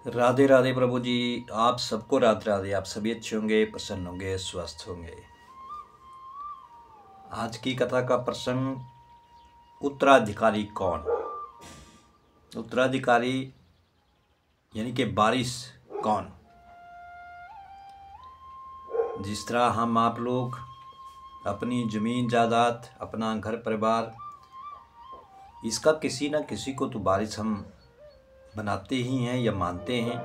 राधे राधे प्रभु जी। आप सबको राधे राधे। आप सभी अच्छे होंगे, प्रसन्न होंगे, स्वस्थ होंगे। आज की कथा का प्रसंग उत्तराधिकारी कौन। उत्तराधिकारी यानी कि वारिस कौन। जिस तरह हम आप लोग अपनी जमीन जायदाद, अपना घर परिवार, इसका किसी न किसी को तो वारिस हम बनाते ही हैं या मानते हैं।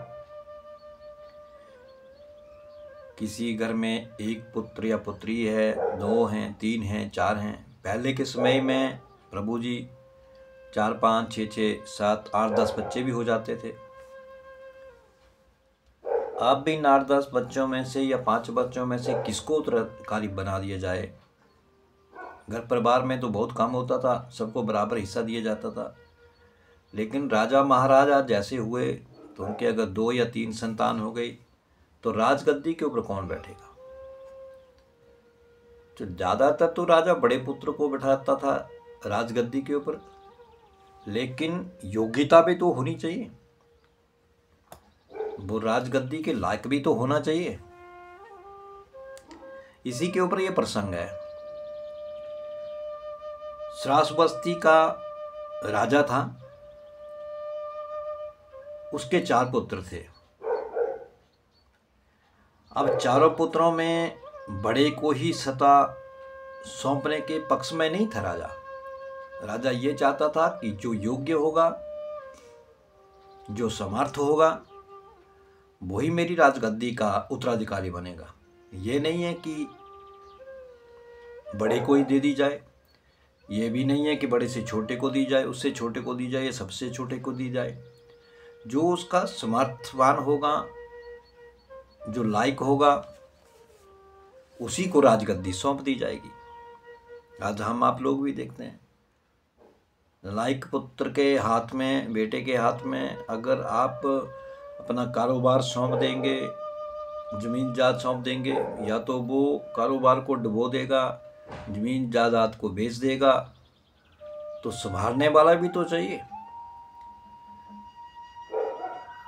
किसी घर में एक पुत्र या पुत्री है, 2 हैं, 3 हैं, 4 हैं। पहले के समय में प्रभु जी 4, 5, 6, 6, 7, 8, 10 बच्चे भी हो जाते थे। अब भी 8, 10 बच्चों में से या 5 बच्चों में से किसको उत्तराधिकारी बना दिया जाए। घर परिवार में तो बहुत कम होता था, सबको बराबर हिस्सा दिया जाता था। लेकिन राजा महाराजा जैसे हुए तो उनके अगर 2 या 3 संतान हो गई तो राजगद्दी के ऊपर कौन बैठेगा। तो ज्यादातर तो राजा बड़े पुत्र को बैठाता था राजगद्दी के ऊपर, लेकिन योग्यता भी तो होनी चाहिए, वो राजगद्दी के लायक भी तो होना चाहिए। इसी के ऊपर यह प्रसंग है। श्रावस्ती का राजा था, उसके 4 पुत्र थे। अब चारों पुत्रों में बड़े को ही सत्ता सौंपने के पक्ष में नहीं था राजा। राजा ये चाहता था कि जो योग्य होगा, जो समर्थ होगा, वही मेरी राजगद्दी का उत्तराधिकारी बनेगा। ये नहीं है कि बड़े को ही दे दी जाए, ये भी नहीं है कि बड़े से छोटे को दी जाए, उससे छोटे को दी जाए या सबसे छोटे को दी जाए। जो उसका समर्थवान होगा, जो लायक होगा, उसी को राजगद्दी सौंप दी जाएगी। आज हम आप लोग भी देखते हैं, लायक पुत्र के हाथ में, बेटे के हाथ में अगर आप अपना कारोबार सौंप देंगे, जमीन जायदाद सौंप देंगे, या तो वो कारोबार को डुबो देगा, जमीन जायदाद को बेच देगा। तो संभालने वाला भी तो चाहिए।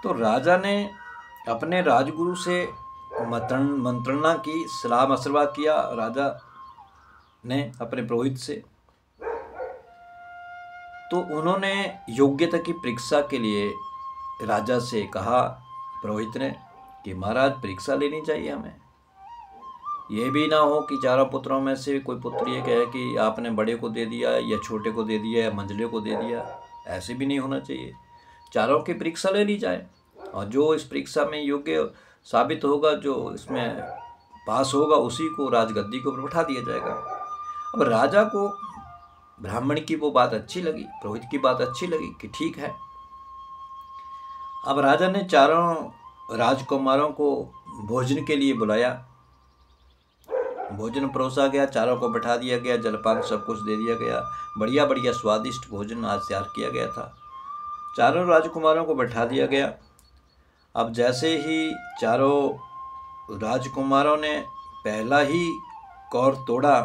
तो राजा ने अपने राजगुरु से मंत्रणा की, सलाह मशवरा किया। राजा ने अपने पुरोहित से, तो उन्होंने योग्यता की परीक्षा के लिए राजा से कहा, पुरोहित ने, कि महाराज परीक्षा लेनी चाहिए हमें। ये भी ना हो कि चारों पुत्रों में से कोई पुत्र ये कहे कि आपने बड़े को दे दिया या छोटे को दे दिया या मंझले को दे दिया। ऐसे भी नहीं होना चाहिए। चारों की परीक्षा ले ली जाए और जो इस परीक्षा में योग्य साबित होगा, जो इसमें पास होगा, उसी को राजगद्दी के ऊपर बैठा दिया जाएगा। अब राजा को ब्राह्मण की वो बात अच्छी लगी, पुरोहित की बात अच्छी लगी कि ठीक है। अब राजा ने चारों राजकुमारों को भोजन के लिए बुलाया। भोजन परोसा गया, चारों को बैठा दिया गया, जलपान सब कुछ दे दिया गया। बढ़िया बढ़िया स्वादिष्ट भोजन आज तैयार किया गया था। चारों राजकुमारों को बैठा दिया गया। अब जैसे ही चारों राजकुमारों ने पहला ही कौर तोड़ा,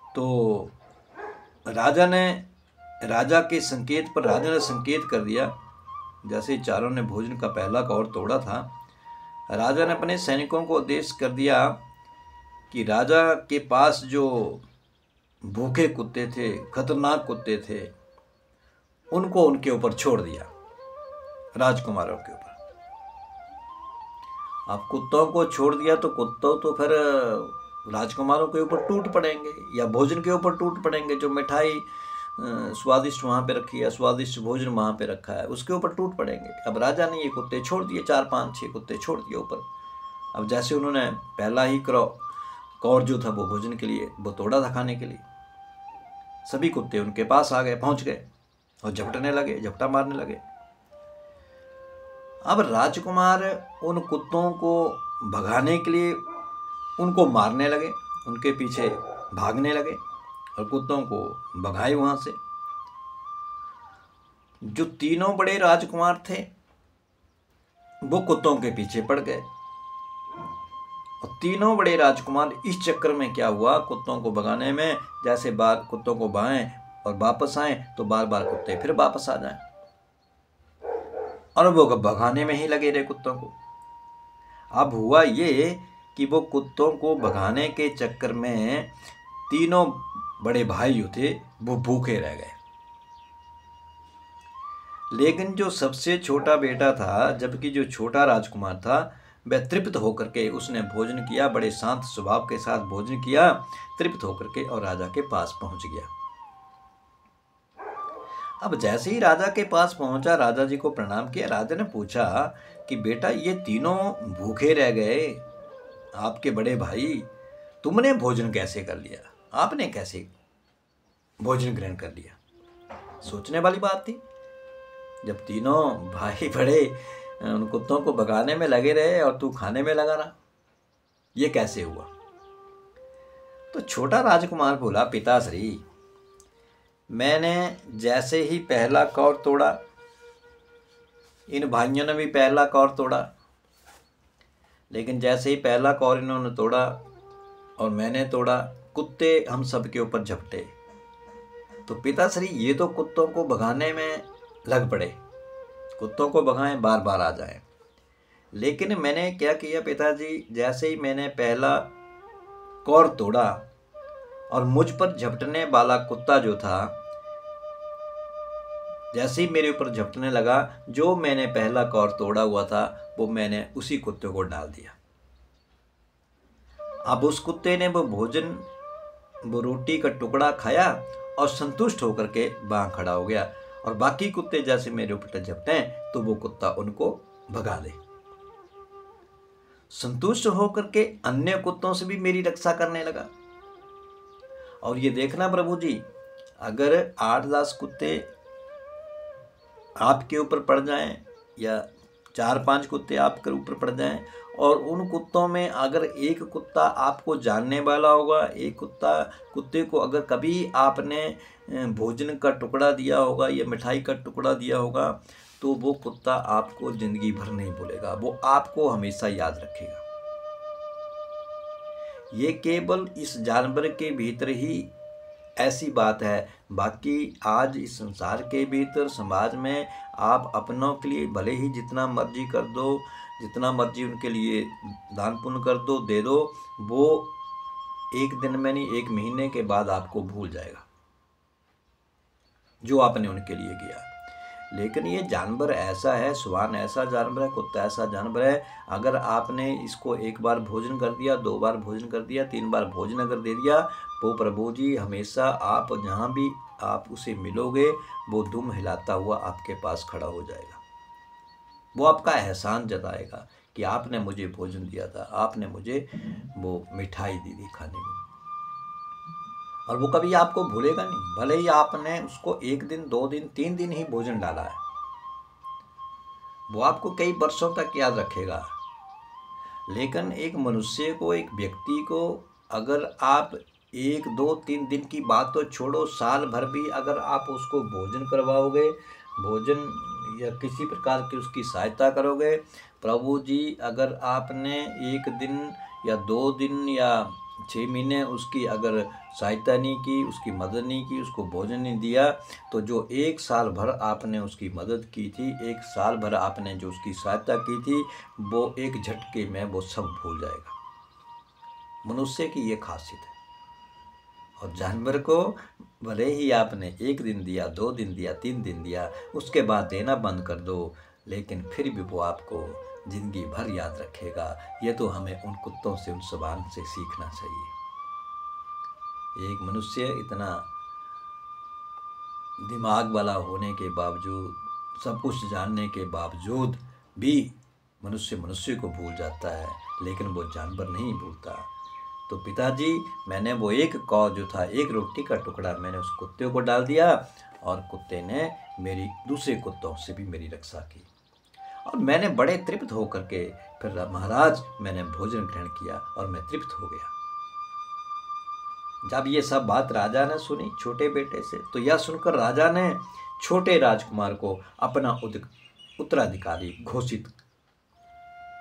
तो राजा के संकेत पर राजा ने संकेत कर दिया। जैसे चारों ने भोजन का पहला कौर तोड़ा था, राजा ने अपने सैनिकों को आदेश कर दिया कि राजा के पास जो भूखे कुत्ते थे, खतरनाक कुत्ते थे, उनको उनके ऊपर छोड़ दिया, राजकुमारों के ऊपर। अब कुत्तों को छोड़ दिया तो कुत्तों तो फिर राजकुमारों के ऊपर टूट पड़ेंगे या भोजन के ऊपर टूट पड़ेंगे। जो मिठाई स्वादिष्ट वहाँ पे रखी है, स्वादिष्ट भोजन वहाँ पे रखा है, उसके ऊपर टूट पड़ेंगे। अब राजा ने ये कुत्ते छोड़ दिए, 4, 5, 6 कुत्ते छोड़ दिए ऊपर। अब जैसे उन्होंने पहला ही कौर जो था वो भोजन के लिए वो तोड़ा था खाने के लिए, सभी कुत्ते उनके पास आ गए, पहुँच गए और झपटने लगे, झपटा मारने लगे। अब राजकुमार उन कुत्तों को भगाने के लिए उनको मारने लगे, उनके पीछे भागने लगे और कुत्तों को भगाए वहां से। जो तीनों बड़े राजकुमार थे वो कुत्तों के पीछे पड़ गए और तीनों बड़े राजकुमार इस चक्कर में क्या हुआ, कुत्तों को भगाने में, जैसे बार कुत्तों को भगाएं और वापस आए तो बार बार कुत्ते फिर वापस आ जाएं। और वो भगाने में ही लगे रहे कुत्तों को। अब हुआ ये कि वो कुत्तों को भगाने के चक्कर में तीनों बड़े भाई जो थे वो भूखे रह गए। लेकिन जो सबसे छोटा बेटा था, जबकि जो छोटा राजकुमार था, वह तृप्त होकर के उसने भोजन किया, बड़े शांत स्वभाव के साथ भोजन किया, तृप्त होकर के और राजा के पास पहुंच गया। अब जैसे ही राजा के पास पहुंचा, राजा जी को प्रणाम किया। राजा ने पूछा कि बेटा, ये तीनों भूखे रह गए, आपके बड़े भाई, तुमने भोजन कैसे कर लिया? आपने कैसे भोजन ग्रहण कर लिया? सोचने वाली बात थी। जब तीनों भाई बड़े उन कुत्तों को भगाने में लगे रहे और तू खाने में लगा रहा, ये कैसे हुआ? तो छोटा राजकुमार बोला, पिताश्री, मैंने जैसे ही पहला कौर तोड़ा, इन भाइयों ने भी पहला कौर तोड़ा, लेकिन जैसे ही पहला कौर इन्होंने तोड़ा और मैंने तोड़ा, कुत्ते हम सब के ऊपर झपटे। तो पिताश्री, ये तो कुत्तों को भगाने में लग पड़े, कुत्तों को भगाएं, बार बार आ जाएं। लेकिन मैंने क्या किया पिताजी, जैसे ही मैंने पहला कौर तोड़ा और मुझ पर झपटने वाला कुत्ता जो था, जैसे ही मेरे ऊपर झपटने लगा, जो मैंने पहला कौर तोड़ा हुआ था वो मैंने उसी कुत्ते को डाल दिया। अब उस कुत्ते ने वो भोजन, वो रोटी का टुकड़ा खाया और संतुष्ट होकर के वहां खड़ा हो गया। और बाकी कुत्ते जैसे मेरे ऊपर झपटे तो वो कुत्ता उनको भगा दे। संतुष्ट होकर के अन्य कुत्तों से भी मेरी रक्षा करने लगा। और ये देखना प्रभु जी, अगर 8-10 कुत्ते आपके ऊपर पड़ जाएं या 4-5 कुत्ते आपके ऊपर पड़ जाएं, और उन कुत्तों में अगर एक कुत्ता आपको जानने वाला होगा, एक कुत्ते को अगर कभी आपने भोजन का टुकड़ा दिया होगा या मिठाई का टुकड़ा दिया होगा, तो वो कुत्ता आपको जिंदगी भर नहीं भूलेगा, वो आपको हमेशा याद रखेगा। ये केवल इस जानवर के भीतर ही ऐसी बात है। बाकी आज इस संसार के भीतर, समाज में, आप अपनों के लिए भले ही जितना मर्जी कर दो, जितना मर्जी उनके लिए दान पुण्य कर दो, दे दो, वो एक दिन में नहीं, 1 महीने के बाद आपको भूल जाएगा जो आपने उनके लिए किया। लेकिन ये जानवर ऐसा है, स्वान ऐसा जानवर है, कुत्ता ऐसा जानवर है, अगर आपने इसको 1 बार भोजन कर दिया, 2 बार भोजन कर दिया, 3 बार भोजन अगर दे दिया, वो प्रभु जी हमेशा आप जहाँ भी आप उसे मिलोगे, वो दुम हिलाता हुआ आपके पास खड़ा हो जाएगा। वो आपका एहसान जताएगा कि आपने मुझे भोजन दिया था, आपने मुझे वो मिठाई दी थी खाने को। और वो कभी आपको भूलेगा नहीं, भले ही आपने उसको 1 दिन, 2 दिन, 3 दिन ही भोजन डाला है, वो आपको कई वर्षों तक याद रखेगा। लेकिन एक मनुष्य को, एक व्यक्ति को, अगर आप 1, 2, 3 दिन की बात तो छोड़ो, साल भर भी अगर आप उसको भोजन करवाओगे, भोजन या किसी प्रकार की उसकी सहायता करोगे, प्रभु जी अगर आपने 1 दिन या 2 दिन या 6 महीने उसकी अगर सहायता नहीं की, उसकी मदद नहीं की, उसको भोजन नहीं दिया, तो जो 1 साल भर आपने उसकी मदद की थी, 1 साल भर आपने जो उसकी सहायता की थी, वो एक झटके में वो सब भूल जाएगा। मनुष्य की ये खासियत है। और जानवर को भले ही आपने 1 दिन दिया, 2 दिन दिया, 3 दिन दिया, उसके बाद देना बंद कर दो, लेकिन फिर भी वो आपको जिंदगी भर याद रखेगा। ये तो हमें उन कुत्तों से, उन स्वान से सीखना चाहिए। एक मनुष्य इतना दिमाग वाला होने के बावजूद, सब कुछ जानने के बावजूद भी मनुष्य को भूल जाता है, लेकिन वो जानवर नहीं भूलता। तो पिताजी, मैंने वो 1 कौ जो था, 1 रोटी का टुकड़ा मैंने उस कुत्ते को डाल दिया, और कुत्ते ने मेरी दूसरे कुत्तों से भी मेरी रक्षा की, और मैंने बड़े तृप्त होकर के फिर महाराज मैंने भोजन ग्रहण किया और मैं तृप्त हो गया। जब ये सब बात राजा ने सुनी छोटे बेटे से, तो यह सुनकर राजा ने छोटे राजकुमार को अपना उत्तराधिकारी घोषित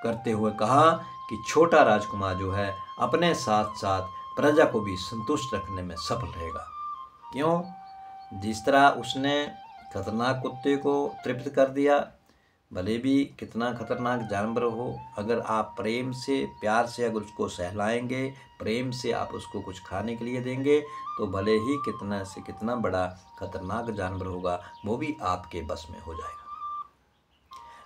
करते हुए कहा कि छोटा राजकुमार जो है अपने साथ साथ प्रजा को भी संतुष्ट रखने में सफल रहेगा। क्यों? जिस तरह उसने खतरनाक कुत्ते को तृप्त कर दिया, भले भी कितना खतरनाक जानवर हो, अगर आप प्रेम से प्यार से अगर उसको सहलाएंगे, प्रेम से आप उसको कुछ खाने के लिए देंगे, तो भले ही कितना से कितना बड़ा खतरनाक जानवर होगा वो भी आपके बस में हो जाएगा।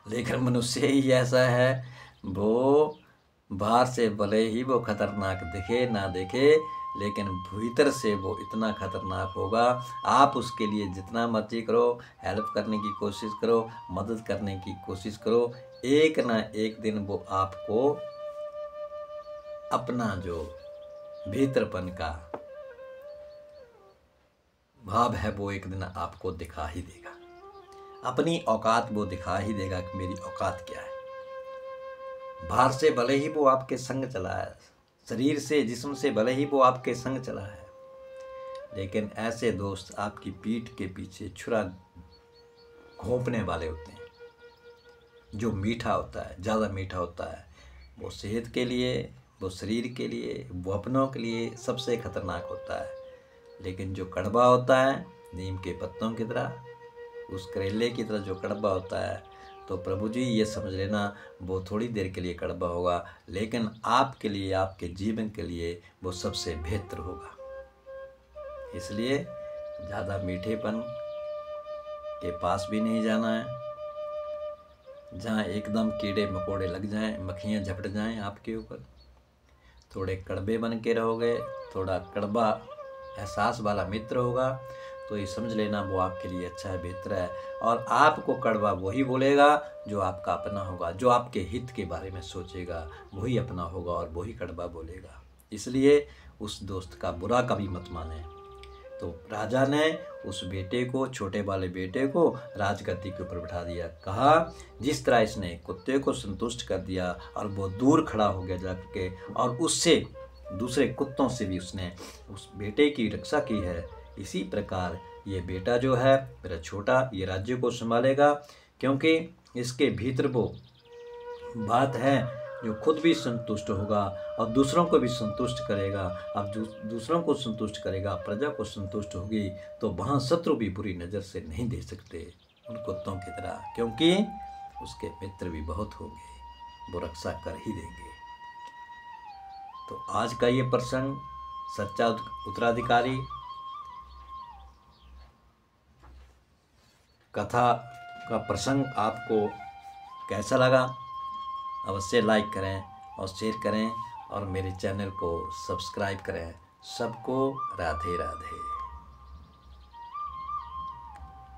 लेकिन मनुष्य ही ऐसा है, वो बाहर से भले ही वो खतरनाक दिखे ना दिखे, लेकिन भीतर से वो इतना खतरनाक होगा। आप उसके लिए जितना मर्जी करो, हेल्प करने की कोशिश करो, मदद करने की कोशिश करो, एक ना एक दिन वो आपको अपना जो भीतरपन का भाव है वो एक दिन आपको दिखा ही देगा। अपनी औकात वो दिखा ही देगा कि मेरी औकात क्या है। बाहर से भले ही वो आपके संग चला है, शरीर से जिस्म से भले ही वो आपके संग चला है, लेकिन ऐसे दोस्त आपकी पीठ के पीछे छुरा घोंपने वाले होते हैं। जो मीठा होता है, ज़्यादा मीठा होता है, वो सेहत के लिए, वो शरीर के लिए, वो अपनों के लिए सबसे खतरनाक होता है। लेकिन जो कड़वा होता है, नीम के पत्तों की तरह, उस करेले की तरह जो कड़वा होता है, तो प्रभु जी ये समझ लेना वो थोड़ी देर के लिए कड़वा होगा, लेकिन आपके लिए, आपके जीवन के लिए वो सबसे बेहतर होगा। इसलिए ज़्यादा मीठेपन के पास भी नहीं जाना है, जहाँ एकदम कीड़े मकोड़े लग जाएं, मक्खियाँ झपट जाएं आपके ऊपर। थोड़े कड़वे बन के रहोगे, थोड़ा कड़वा एहसास वाला मित्र होगा, तो ये समझ लेना वो आपके लिए अच्छा है, बेहतर है। और आपको कड़वा वही बोलेगा जो आपका अपना होगा, जो आपके हित के बारे में सोचेगा वही अपना होगा और वही कड़वा बोलेगा। इसलिए उस दोस्त का बुरा कभी मत माने। तो राजा ने उस बेटे को, छोटे वाले बेटे को राजगद्दी के ऊपर बैठा दिया। कहा जिस तरह इसने कुत्ते को संतुष्ट कर दिया और वो दूर खड़ा हो गया जाके, और उससे दूसरे कुत्तों से भी उसने उस बेटे की रक्षा की है, इसी प्रकार ये बेटा जो है मेरा छोटा, ये राज्य को संभालेगा, क्योंकि इसके भीतर वो बात है जो खुद भी संतुष्ट होगा और दूसरों को भी संतुष्ट करेगा। अब दूसरों को संतुष्ट करेगा, प्रजा को संतुष्ट होगी, तो वहाँ शत्रु भी बुरी नज़र से नहीं दे सकते उन कुत्तों की तरह, क्योंकि उसके मित्र भी बहुत होंगे, वो रक्षा कर ही देंगे। तो आज का ये प्रसंग सच्चा उत्तराधिकारी कथा का प्रसंग आपको कैसा लगा? अवश्य लाइक करें और शेयर करें और मेरे चैनल को सब्सक्राइब करें। सबको राधे राधे।